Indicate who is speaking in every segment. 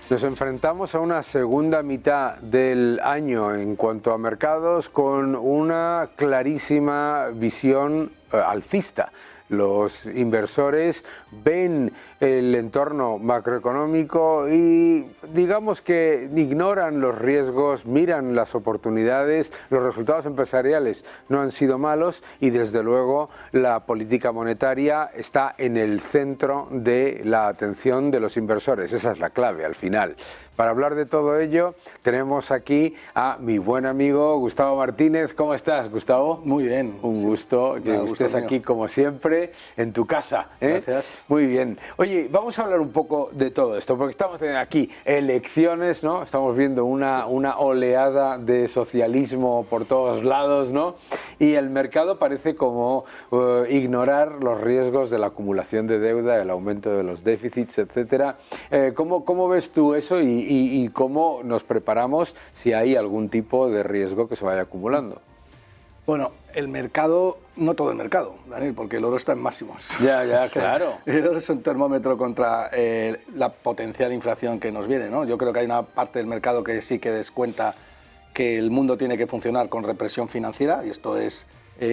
Speaker 1: Nos enfrentamos a una segunda mitad del año en cuanto a mercados con una clarísima visión alcista. Los inversores ven el entorno macroeconómico y digamos que ignoran los riesgos, miran las oportunidades. Los resultados empresariales no han sido malos y desde luego la política monetaria está en el centro de la atención de los inversores. Esa es la clave al final. Para hablar de todo ello tenemos aquí a mi buen amigo Gustavo Martínez. ¿Cómo estás, Gustavo?
Speaker 2: Muy bien.
Speaker 1: Un gusto que estés aquí como siempre en tu casa.
Speaker 2: Gracias.
Speaker 1: Muy bien. Oye, vamos a hablar un poco de todo esto, porque estamos teniendo aquí elecciones, ¿no? Estamos viendo una oleada de socialismo por todos lados, ¿no? Y el mercado parece como ignorar los riesgos de la acumulación de deuda, el aumento de los déficits, etcétera. ¿Cómo ves tú eso y cómo nos preparamos si hay algún tipo de riesgo que se vaya acumulando?
Speaker 2: Bueno, el mercado, no todo el mercado, Daniel, porque el oro está en máximos.
Speaker 1: Ya,
Speaker 2: o sea,
Speaker 1: claro.
Speaker 2: El oro es un termómetro contra la potencial inflación que nos viene, ¿no? Yo creo que hay una parte del mercado que sí que descuenta que el mundo tiene que funcionar con represión financiera, y esto es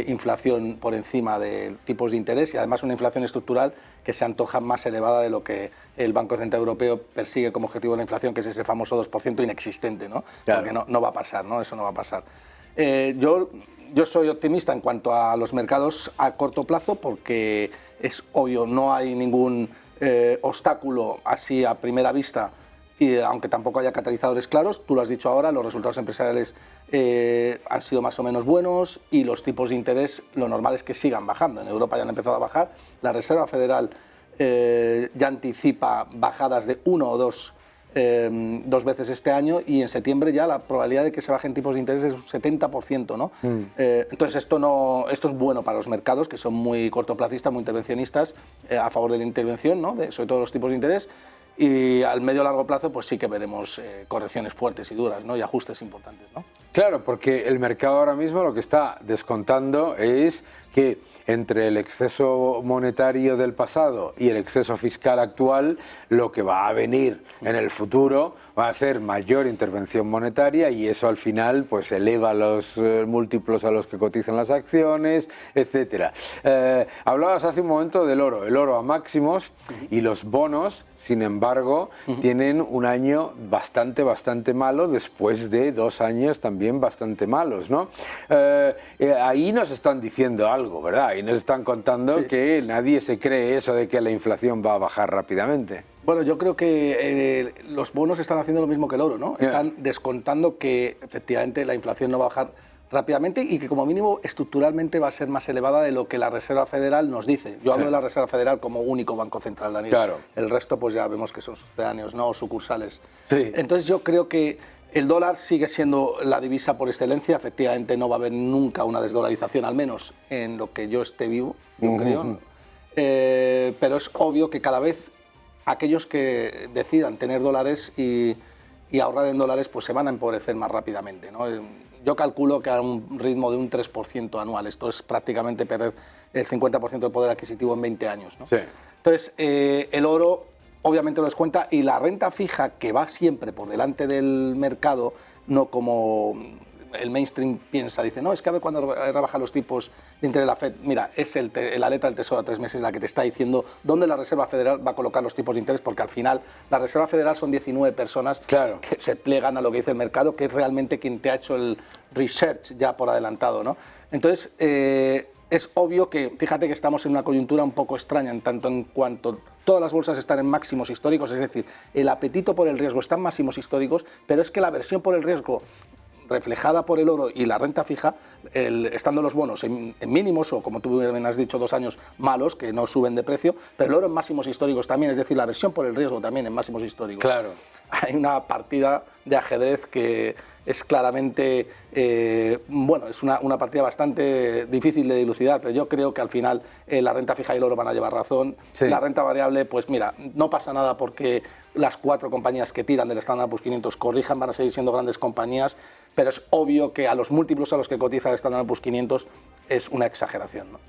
Speaker 2: inflación por encima de tipos de interés y además una inflación estructural que se antoja más elevada de lo que el Banco Central Europeo persigue como objetivo de la inflación, que es ese famoso 2% inexistente, ¿no?
Speaker 1: Claro.
Speaker 2: Porque no va a pasar, ¿no? Eso no va a pasar. Yo soy optimista en cuanto a los mercados a corto plazo porque es obvio, no hay ningún obstáculo así a primera vista, y aunque tampoco haya catalizadores claros. Tú lo has dicho ahora, los resultados empresariales han sido más o menos buenos y los tipos de interés lo normal es que sigan bajando. En Europa ya han empezado a bajar, la Reserva Federal ya anticipa bajadas de 1 o 2 veces este año, y en septiembre ya la probabilidad de que se bajen tipos de interés es un 70%, ¿no? Entonces esto es bueno para los mercados, que son muy cortoplacistas, muy intervencionistas, a favor de la intervención, ¿no? Sobre todo los tipos de interés, y al medio o largo plazo pues sí que veremos correcciones fuertes y duras, ¿no? Y ajustes importantes, ¿no?
Speaker 1: Claro, porque el mercado ahora mismo lo que está descontando es que entre el exceso monetario del pasado y el exceso fiscal actual, lo que va a venir en el futuro va a ser mayor intervención monetaria, y eso al final pues eleva los múltiplos a los que cotizan las acciones, etcétera. Hablabas hace un momento del oro, el oro a máximos, y los bonos, sin embargo, tienen un año bastante malo después de 2 años también bastante malos, ¿no? Ahí nos están diciendo algo, ¿verdad? Ahí nos están contando que nadie se cree eso de que la inflación va a bajar rápidamente.
Speaker 2: Bueno, yo creo que los bonos están haciendo lo mismo que el oro, ¿no? Están descontando que efectivamente la inflación no va a bajar rápidamente y que como mínimo estructuralmente va a ser más elevada de lo que la Reserva Federal nos dice. Yo hablo de la Reserva Federal como único banco central, Daniel.
Speaker 1: Claro.
Speaker 2: El resto pues ya vemos que son sucedáneos, ¿no? O sucursales.
Speaker 1: Sí.
Speaker 2: Entonces yo creo que el dólar sigue siendo la divisa por excelencia. Efectivamente no va a haber nunca una desdolarización, al menos en lo que yo esté vivo, yo creo. Pero es obvio que cada vez aquellos que decidan tener dólares y ahorrar en dólares pues se van a empobrecer más rápidamente, ¿no? Yo calculo que a un ritmo de un 3% anual. Esto es prácticamente perder el 50% del poder adquisitivo en 20 años, ¿no?
Speaker 1: Sí.
Speaker 2: Entonces, el oro obviamente lo descuenta, y la renta fija, que va siempre por delante del mercado, no como el mainstream piensa, dice, no, es que a ver cuando rebaja los tipos de interés de la FED. Mira, es la letra del Tesoro a 3 meses la que te está diciendo dónde la Reserva Federal va a colocar los tipos de interés, porque al final la Reserva Federal son 19 personas que se plegan a lo que dice el mercado, que es realmente quien te ha hecho el research ya por adelantado, ¿no? Entonces, es obvio que, fíjate que estamos en una coyuntura un poco extraña, en tanto en cuanto todas las bolsas están en máximos históricos, es decir, el apetito por el riesgo está en máximos históricos, pero es que la aversión por el riesgo reflejada por el oro y la renta fija, estando los bonos en mínimos, o como tú bien has dicho, 2 años malos, que no suben de precio, pero el oro en máximos históricos también, es decir, la aversión por el riesgo también en máximos históricos.
Speaker 1: Claro.
Speaker 2: Hay una partida de ajedrez que es claramente, bueno, es una partida bastante difícil de dilucidar, pero yo creo que al final la renta fija y el oro van a llevar razón.
Speaker 1: Sí.
Speaker 2: La renta variable, pues mira, no pasa nada porque las 4 compañías que tiran del Standard & Poor's 500 corrijan, van a seguir siendo grandes compañías, pero es obvio que a los múltiplos a los que cotiza el Standard & Poor's 500 es una exageración, ¿no?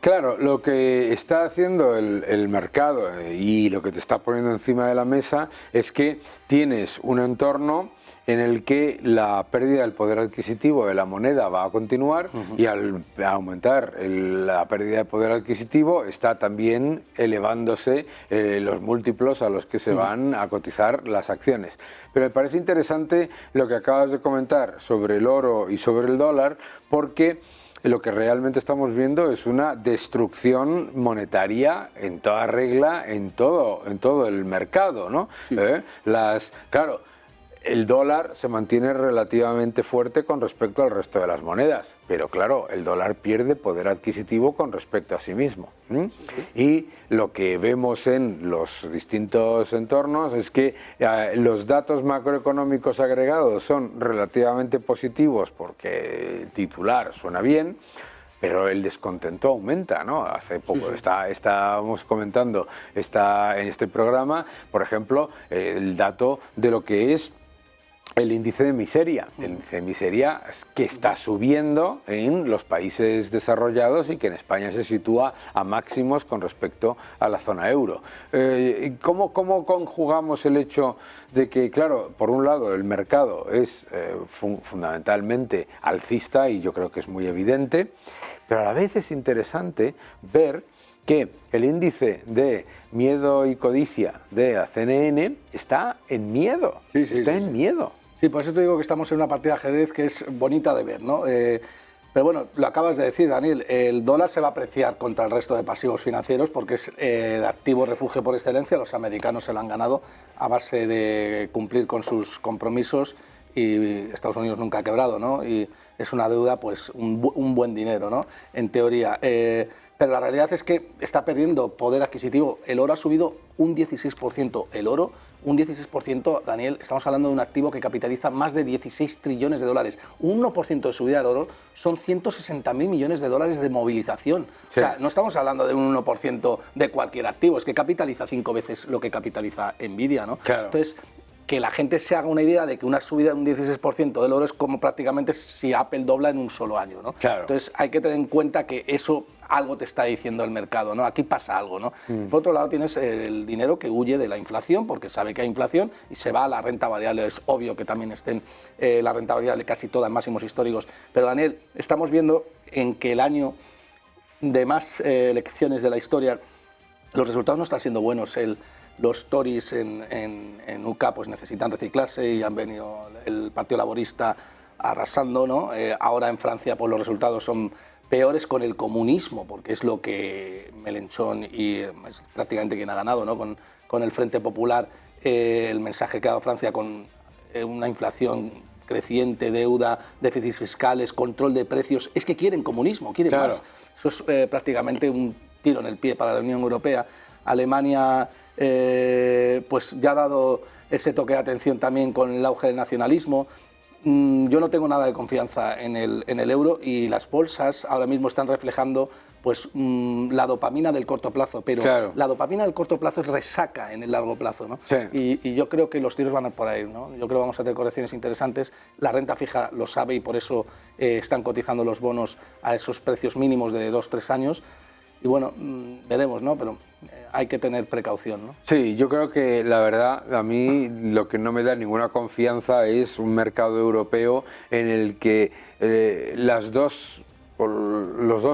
Speaker 1: Claro, lo que está haciendo el mercado y lo que te está poniendo encima de la mesa es que tienes un entorno en el que la pérdida del poder adquisitivo de la moneda va a continuar y al aumentar la pérdida de poder adquisitivo está también elevándose los múltiplos a los que se van a cotizar las acciones. Pero me parece interesante lo que acabas de comentar sobre el oro y sobre el dólar, porque lo que realmente estamos viendo es una destrucción monetaria en toda regla, en todo el mercado, ¿no? Sí. Claro, el dólar se mantiene relativamente fuerte con respecto al resto de las monedas, pero claro, el dólar pierde poder adquisitivo con respecto a sí mismo. Y lo que vemos en los distintos entornos es que los datos macroeconómicos agregados son relativamente positivos porque el titular suena bien, pero el descontento aumenta, ¿no? Hace poco estábamos comentando en este programa, por ejemplo, el dato de lo que es el índice de miseria. El índice de miseria que está subiendo en los países desarrollados y que en España se sitúa a máximos con respecto a la zona euro. ¿Cómo conjugamos el hecho de que, claro, por un lado el mercado es fundamentalmente alcista y yo creo que es muy evidente, pero a la vez es interesante ver que el índice de miedo y codicia de la CNN está en miedo, está en miedo.
Speaker 2: Sí, por eso te digo que estamos en una partida de ajedrez que es bonita de ver, ¿no? Pero bueno, lo acabas de decir, Daniel, el dólar se va a apreciar contra el resto de pasivos financieros porque es el activo refugio por excelencia. Los americanos se lo han ganado a base de cumplir con sus compromisos y Estados Unidos nunca ha quebrado, ¿no? Y es una deuda, pues, un buen dinero, ¿no? En teoría. Pero la realidad es que está perdiendo poder adquisitivo. El oro ha subido un 16%. El oro, un 16%, Daniel, estamos hablando de un activo que capitaliza más de 16 trillones de dólares. Un 1% de subida del oro son 160.000 millones de dólares de movilización. Sí. O sea, no estamos hablando de un 1% de cualquier activo, es que capitaliza 5 veces lo que capitaliza Nvidia, ¿no? Claro. Entonces, que la gente se haga una idea de que una subida de un 16% del oro es como prácticamente si Apple dobla en un solo año, ¿no? Claro. Entonces hay que tener en cuenta que eso algo te está diciendo el mercado, ¿no? Aquí pasa algo, ¿no? Por otro lado tienes el dinero que huye de la inflación porque sabe que hay inflación y se va a la renta variable. Es obvio que también estén la renta variable casi toda en máximos históricos. Pero Daniel, estamos viendo en que el año de más elecciones de la historia los resultados no están siendo buenos. Los Tories en UK pues necesitan reciclarse y han venido el Partido Laborista arrasando, ¿no? Ahora en Francia pues los resultados son peores con el comunismo, porque es lo que Mélenchon y es prácticamente quien ha ganado, ¿no? Con el Frente Popular, el mensaje que ha dado Francia con una inflación creciente, deuda, déficits fiscales, control de precios, es que quieren comunismo, quieren más. Eso es prácticamente un tiro en el pie para la Unión Europea. Alemania pues ya ha dado ese toque de atención también con el auge del nacionalismo. Yo no tengo nada de confianza en el euro y las bolsas ahora mismo están reflejando pues la dopamina del corto plazo, pero claro, la dopamina del corto plazo es resaca en el largo plazo, ¿no? Sí. Y yo creo que los tiros van a ir por ahí, ¿no? Yo creo que vamos a tener correcciones interesantes. La renta fija lo sabe y por eso están cotizando los bonos a esos precios mínimos de 2-3 años. Y bueno, veremos, ¿no? Pero hay que tener precaución, ¿no?
Speaker 1: Sí, yo creo que la verdad, a mí lo que no me da ninguna confianza es un mercado europeo en el que los dos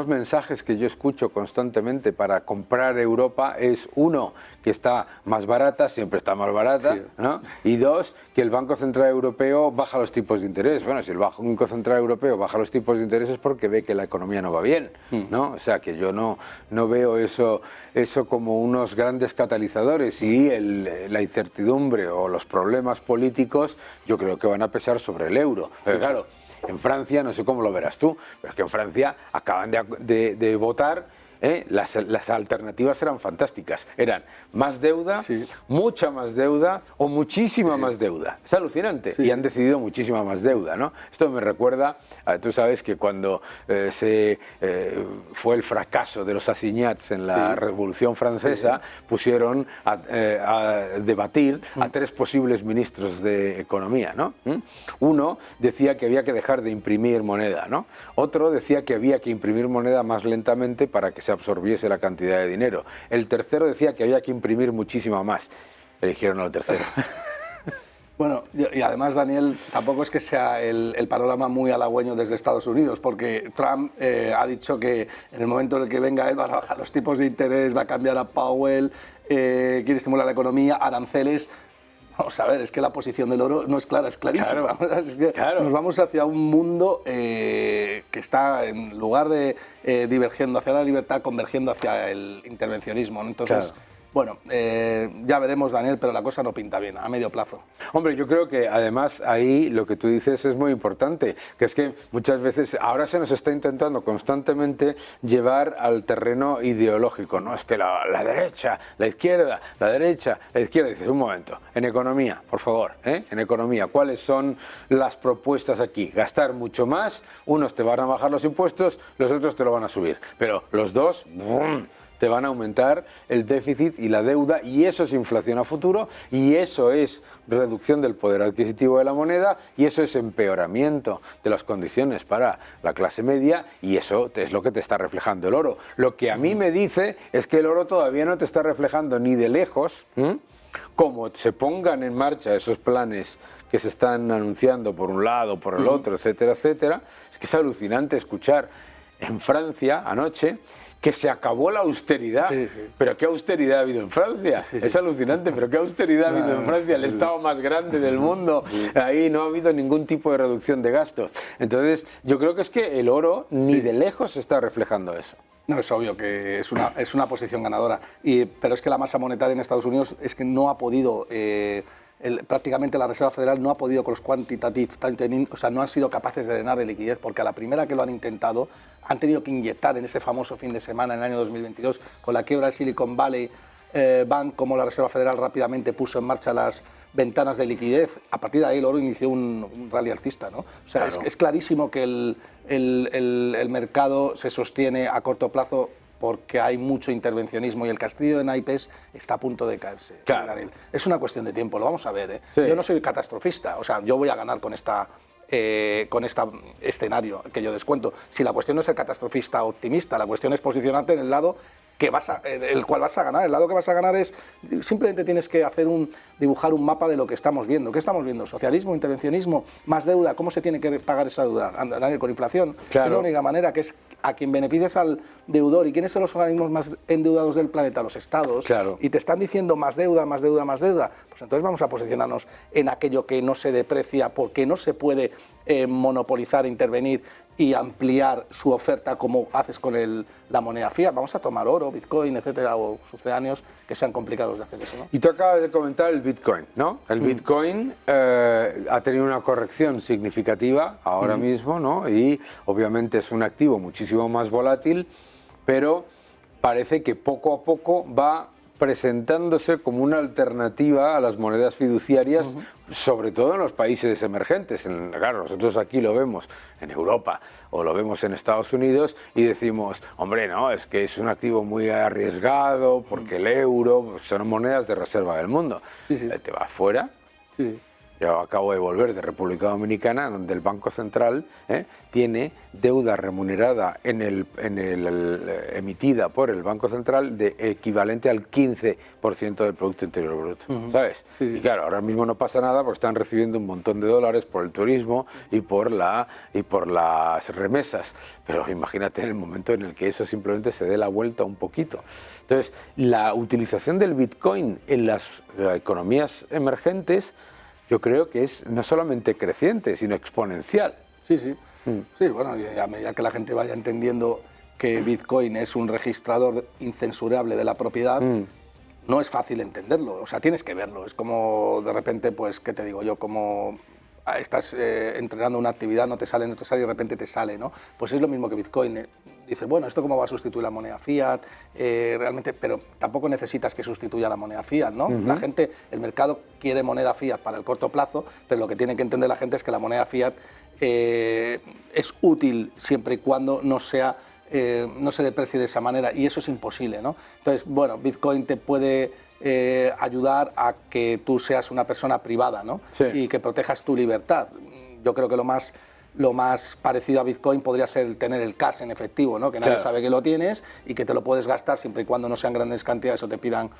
Speaker 1: mensajes que yo escucho constantemente para comprar Europa es uno, que está más barata, siempre está más barata, sí, ¿no? Y dos, que el Banco Central Europeo baja los tipos de interés. Bueno, si el Banco Central Europeo baja los tipos de interés es porque ve que la economía no va bien, ¿no? O sea, que yo no veo eso como unos grandes catalizadores y la incertidumbre o los problemas políticos yo creo que van a pesar sobre el euro. Pero claro, en Francia, no sé cómo lo verás tú, pero es que en Francia acaban de votar, las alternativas eran fantásticas, eran más deuda, sí, mucha más deuda o muchísima sí, más deuda. Es alucinante, sí, y han decidido muchísima más deuda, ¿no? Esto me recuerda, tú sabes que cuando fue el fracaso de los assignats en la sí, Revolución Francesa, sí, pusieron a debatir a 3 posibles ministros de Economía, ¿no? Uno decía que había que dejar de imprimir moneda, ¿no? Otro decía que había que imprimir moneda más lentamente para que se absorbiese la cantidad de dinero. El tercero decía que había que imprimir muchísima más. Eligieron al tercero.
Speaker 2: Bueno, y además, Daniel, tampoco es que sea el panorama muy halagüeño desde Estados Unidos, porque Trump ha dicho que en el momento en el que venga él va a bajar los tipos de interés, va a cambiar a Powell, quiere estimular la economía, aranceles. Vamos a ver, es que la posición del oro no es clara, es clarísima.
Speaker 1: Claro,
Speaker 2: es que nos vamos hacia un mundo que está, en lugar de divergiendo hacia la libertad, convergiendo hacia el intervencionismo, ¿no? Entonces, bueno, ya veremos, Daniel, pero la cosa no pinta bien a medio plazo.
Speaker 1: Hombre, yo creo que además ahí lo que tú dices es muy importante, que es que muchas veces ahora se nos está intentando constantemente llevar al terreno ideológico, ¿no? Es que la derecha, la izquierda, la derecha, la izquierda. Dices, un momento, en economía, por favor, en economía, ¿cuáles son las propuestas aquí? Gastar mucho más, unos te van a bajar los impuestos, los otros te lo van a subir, pero los dos, ¡bum!, te van a aumentar el déficit y la deuda, y eso es inflación a futuro, y eso es reducción del poder adquisitivo de la moneda, y eso es empeoramiento de las condiciones para la clase media, y eso es lo que te está reflejando el oro. Lo que a mí me dice es que el oro todavía no te está reflejando ni de lejos, como se pongan en marcha esos planes que se están anunciando por un lado, por el otro, etcétera, etcétera. Es que es alucinante escuchar en Francia anoche que se acabó la austeridad. Pero ¿qué austeridad ha habido en Francia? Es alucinante, pero ¿qué austeridad ha habido en Francia? El Estado más grande del mundo. Ahí no ha habido ningún tipo de reducción de gastos. Entonces, yo creo que es que el oro ni de lejos está reflejando eso.
Speaker 2: No, es obvio que es una posición ganadora, pero es que la masa monetaria en Estados Unidos es que no ha podido... prácticamente la Reserva Federal no ha podido con los quantitative tightening, o sea, no han sido capaces de drenar de liquidez, porque a la primera que lo han intentado han tenido que inyectar en ese famoso fin de semana, en el año 2022, con la quiebra de Silicon Valley Bank, como la Reserva Federal rápidamente puso en marcha las ventanas de liquidez. A partir de ahí el oro inició un rally alcista, ¿no? O sea, claro, es clarísimo que el mercado se sostiene a corto plazo porque hay mucho intervencionismo y el castillo de naipes está a punto de caerse.
Speaker 1: Claro.
Speaker 2: Es una cuestión de tiempo, lo vamos a ver, ¿eh?
Speaker 1: Sí.
Speaker 2: Yo no soy catastrofista, o sea, yo voy a ganar con este escenario que yo descuento. Si la cuestión no es ser catastrofista o optimista, la cuestión es posicionarte en el lado el cual vas a ganar. El lado que vas a ganar es, simplemente tienes que dibujar un mapa de lo que estamos viendo. ¿Qué estamos viendo? Socialismo, intervencionismo, más deuda. ¿Cómo se tiene que pagar esa deuda? Con inflación.
Speaker 1: Claro.
Speaker 2: Es la única manera, que es a quien beneficias al deudor. ¿Y quiénes son los organismos más endeudados del planeta? Los estados.
Speaker 1: Claro.
Speaker 2: Y te están diciendo más deuda, más deuda, más deuda. Pues entonces vamos a posicionarnos en aquello que no se deprecia, porque no se puede monopolizar, intervenir y ampliar su oferta como haces con la moneda fiat. Vamos a tomar oro, Bitcoin, etcétera, o sucedáneos que sean complicados de hacer eso, ¿no?
Speaker 1: Y tú acabas de comentar el Bitcoin, ¿no? El Bitcoin ha tenido una corrección significativa ahora mismo, ¿no? Y obviamente es un activo muchísimo más volátil, pero parece que poco a poco va presentándose como una alternativa a las monedas fiduciarias, sobre todo en los países emergentes. Claro, nosotros aquí lo vemos en Europa o lo vemos en Estados Unidos y decimos, hombre, no, es que es un activo muy arriesgado porque el euro son monedas de reserva del mundo. Te vas fuera. Yo acabo de volver de República Dominicana, donde el Banco Central tiene deuda remunerada emitida por el Banco Central de equivalente al 15% del Producto Interior Bruto, ¿sabes? Y claro, ahora mismo no pasa nada porque están recibiendo un montón de dólares por el turismo y por las remesas. Pero imagínate en el momento en el que eso simplemente se dé la vuelta un poquito. Entonces, la utilización del Bitcoin en las economías emergentes, yo creo que es no solamente creciente, sino exponencial.
Speaker 2: Sí, bueno, y a medida que la gente vaya entendiendo que Bitcoin es un registrador incensurable de la propiedad, no es fácil entenderlo, o sea, tienes que verlo. Es como, de repente, pues, ¿qué te digo yo? Como estás entrenando una actividad, no te sale y de repente te sale, ¿no? Pues es lo mismo que Bitcoin. Dices, bueno, ¿esto cómo va a sustituir la moneda fiat? Realmente, pero tampoco necesitas que sustituya la moneda fiat, ¿no? La gente, el mercado quiere moneda fiat para el corto plazo, pero lo que tiene que entender la gente es que la moneda fiat es útil siempre y cuando no se deprecie de esa manera, y eso es imposible, ¿no? Entonces, bueno, Bitcoin te puede ayudar a que tú seas una persona privada, ¿no? Y que protejas tu libertad. Yo creo que lo más lo más parecido a Bitcoin podría ser tener el cash en efectivo, ¿no? Que nadie sabe que lo tienes y que te lo puedes gastar siempre y cuando no sean grandes cantidades o te pidan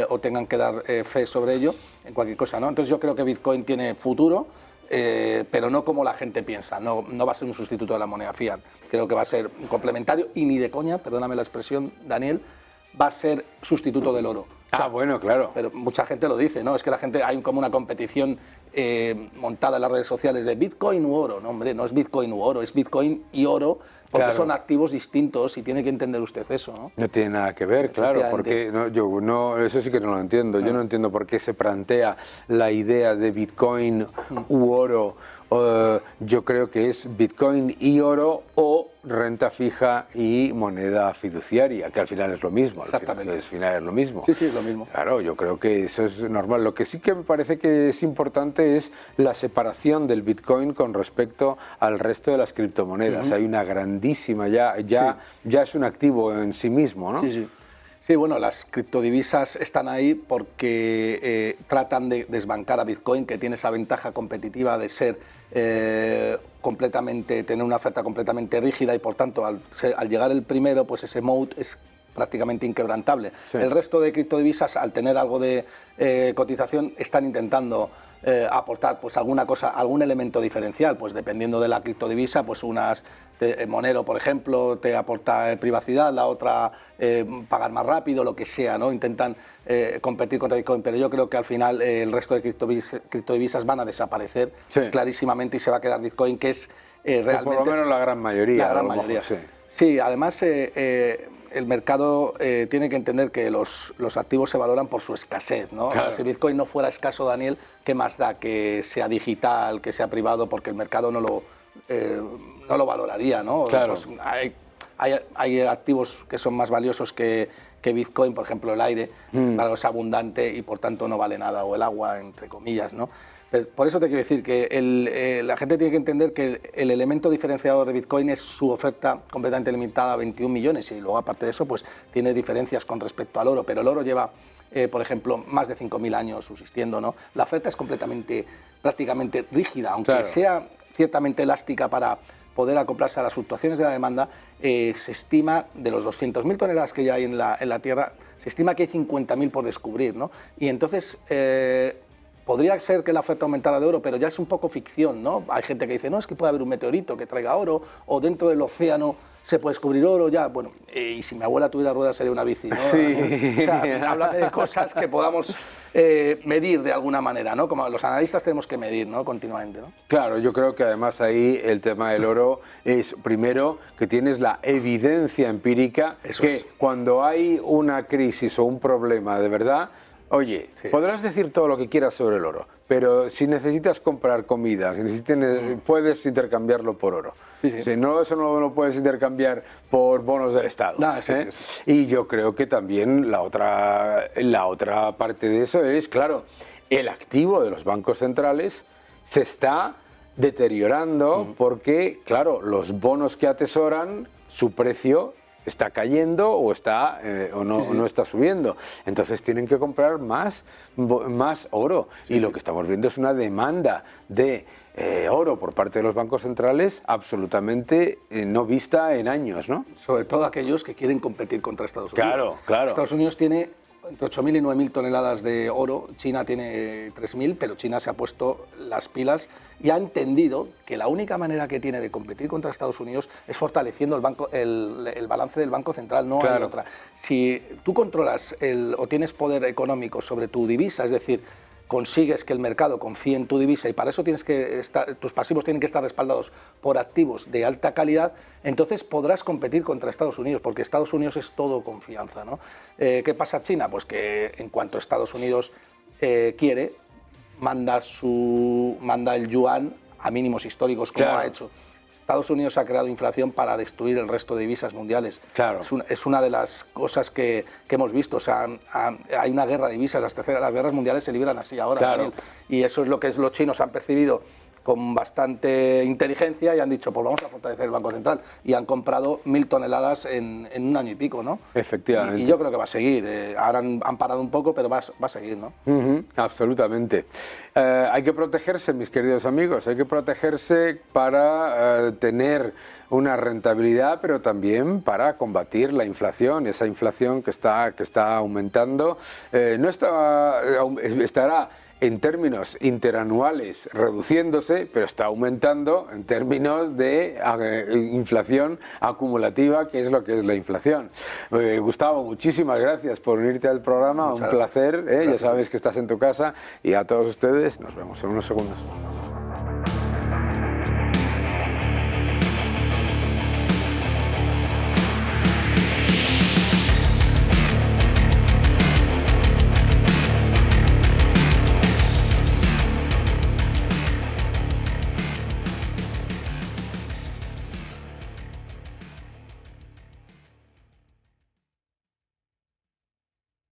Speaker 2: o tengan que dar fe sobre ello en cualquier cosa, ¿no? Entonces yo creo que Bitcoin tiene futuro, pero no como la gente piensa, no va a ser un sustituto de la moneda fiat, creo que va a ser un complementario y ni de coña, perdóname la expresión, Daniel, va a ser sustituto del oro. O sea,
Speaker 1: bueno, claro.
Speaker 2: Pero mucha gente lo dice, ¿no? Es que la gente, hay como una competición montada en las redes sociales de Bitcoin u oro. No, hombre, no es Bitcoin u oro, es Bitcoin y oro, porque son activos distintos y tiene que entender usted eso, ¿no?
Speaker 1: No tiene nada que ver, claro, porque eso sí que no lo entiendo. Yo no entiendo por qué se plantea la idea de Bitcoin u oro. Yo creo que es Bitcoin y oro o renta fija y moneda fiduciaria, que al final es lo mismo.
Speaker 2: Exactamente.
Speaker 1: Al final es lo mismo.
Speaker 2: Sí, sí, es lo mismo.
Speaker 1: Claro, yo creo que eso es normal. Lo que sí que me parece que es importante es la separación del Bitcoin con respecto al resto de las criptomonedas. Hay una grandísima, ya es un activo en sí mismo, ¿no?
Speaker 2: Sí, sí. Sí, bueno, las criptodivisas están ahí porque tratan de desbancar a Bitcoin, que tiene esa ventaja competitiva de ser tener una oferta completamente rígida y por tanto al llegar el primero, pues ese moat es prácticamente inquebrantable. Sí. El resto de criptodivisas, al tener algo de cotización, están intentando aportar pues alguna cosa, algún elemento diferencial, pues dependiendo de la criptodivisa, pues Monero, por ejemplo, te aporta privacidad, la otra pagar más rápido, lo que sea, ¿no? Intentan competir contra Bitcoin, pero yo creo que al final el resto de criptodivisas van a desaparecer clarísimamente y se va a quedar Bitcoin, que es realmente...
Speaker 1: Por lo menos la gran mayoría.
Speaker 2: La gran mayoría. Sí, además... el mercado tiene que entender que los activos se valoran por su escasez, ¿no? Claro. O sea, si Bitcoin no fuera escaso, Daniel, ¿qué más da que sea digital, que sea privado? Porque el mercado no lo valoraría, ¿no?
Speaker 1: Claro.
Speaker 2: Pues hay activos que son más valiosos que Bitcoin, por ejemplo, el aire, es abundante y por tanto no vale nada, o el agua, entre comillas, ¿no? Por eso te quiero decir que la gente tiene que entender que el elemento diferenciador de Bitcoin es su oferta completamente limitada a 21 millones y luego aparte de eso pues tiene diferencias con respecto al oro, pero el oro lleva, por ejemplo, más de 5.000 años subsistiendo, ¿no? La oferta es prácticamente rígida, aunque sea ciertamente elástica para poder acoplarse a las fluctuaciones de la demanda. Se estima, de los 200.000 toneladas que ya hay en la Tierra, se estima que hay 50.000 por descubrir, ¿no? Y entonces... podría ser que la oferta aumentara de oro, pero ya es un poco ficción, ¿no? Hay gente que dice, no, es que puede haber un meteorito que traiga oro, o dentro del océano se puede descubrir oro, ya, bueno, y si mi abuela tuviera ruedas sería una bici, ¿no?
Speaker 1: Sí.
Speaker 2: O sea, háblame de cosas que podamos medir de alguna manera, ¿no? Como los analistas tenemos que medir, ¿no? Continuamente, ¿no?
Speaker 1: Claro, yo creo que además ahí el tema del oro es, primero, que tienes la evidencia empírica cuando hay una crisis o un problema de verdad. Oye, podrás decir todo lo que quieras sobre el oro, pero si necesitas comprar comida, puedes intercambiarlo por oro. Si no, eso no lo puedes intercambiar por bonos del Estado. Y yo creo que también la otra parte de eso es, claro, el activo de los bancos centrales se está deteriorando porque, claro, los bonos que atesoran, su precio está cayendo o no está subiendo. Entonces tienen que comprar más oro. Y lo que estamos viendo es una demanda de oro por parte de los bancos centrales absolutamente no vista en años, ¿no?
Speaker 2: Sobre todo aquellos que quieren competir contra Estados Unidos.
Speaker 1: Claro, claro.
Speaker 2: Estados Unidos tiene entre 8.000 y 9.000 toneladas de oro, China tiene 3.000, pero China se ha puesto las pilas y ha entendido que la única manera que tiene de competir contra Estados Unidos es fortaleciendo el balance del Banco Central, no hay otra. Si tú controlas o tienes poder económico sobre tu divisa, es decir, consigues que el mercado confíe en tu divisa y para eso tus pasivos tienen que estar respaldados por activos de alta calidad, entonces podrás competir contra Estados Unidos, porque Estados Unidos es todo confianza, ¿no? ¿Qué pasa China? Pues que en cuanto Estados Unidos quiere, manda el yuan a mínimos históricos, como ha hecho. Estados Unidos ha creado inflación para destruir el resto de divisas mundiales.
Speaker 1: Claro.
Speaker 2: Es una de las cosas que hemos visto. O sea, hay una guerra de divisas, las guerras mundiales se libran así ahora.
Speaker 1: Claro.
Speaker 2: Y eso es lo que los chinos han percibido con bastante inteligencia y han dicho, pues vamos a fortalecer el Banco Central. Y han comprado 1000 toneladas en un año y pico, ¿no?
Speaker 1: Efectivamente.
Speaker 2: Y yo creo que va a seguir. Ahora han parado un poco, pero va a seguir, ¿no?
Speaker 1: Absolutamente. Hay que protegerse, mis queridos amigos, hay que protegerse para tener una rentabilidad, pero también para combatir la inflación, esa inflación que está aumentando. Estará en términos interanuales reduciéndose, pero está aumentando en términos de inflación acumulativa, que es lo que es la inflación. Gustavo, muchísimas gracias por unirte al programa, un placer, ya sabes que estás en tu casa, y a todos ustedes nos vemos en unos segundos.